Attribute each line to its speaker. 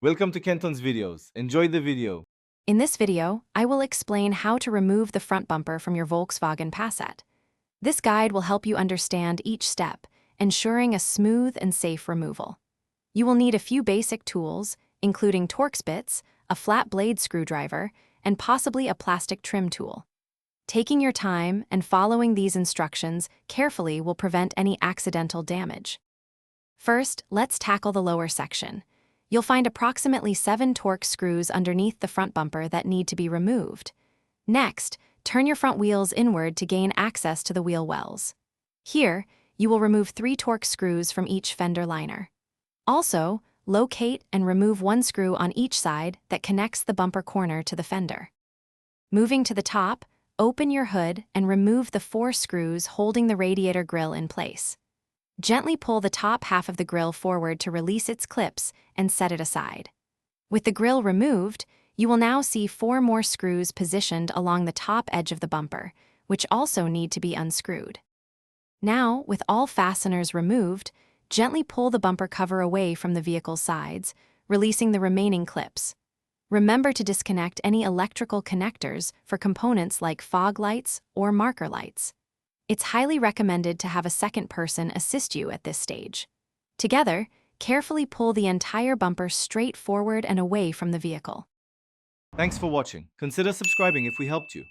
Speaker 1: Welcome to Kenton's videos. Enjoy the video.
Speaker 2: In this video, I will explain how to remove the front bumper from your Volkswagen Passat. This guide will help you understand each step, ensuring a smooth and safe removal. You will need a few basic tools, including Torx bits, a flat blade screwdriver, and possibly a plastic trim tool. Taking your time and following these instructions carefully will prevent any accidental damage. First, let's tackle the lower section. You'll find approximately 7 Torx screws underneath the front bumper that need to be removed. Next, turn your front wheels inward to gain access to the wheel wells. Here, you will remove 3 Torx screws from each fender liner. Also, locate and remove 1 screw on each side that connects the bumper corner to the fender. Moving to the top, open your hood and remove the 4 screws holding the radiator grille in place. Gently pull the top half of the grille forward to release its clips and set it aside. With the grille removed, you will now see 4 more screws positioned along the top edge of the bumper, which also need to be unscrewed. Now, with all fasteners removed, gently pull the bumper cover away from the vehicle's sides, releasing the remaining clips. Remember to disconnect any electrical connectors for components like fog lights or marker lights. It's highly recommended to have a second person assist you at this stage. Together, carefully pull the entire bumper straight forward and away from the vehicle.
Speaker 1: Thanks for watching. Consider subscribing if we helped you.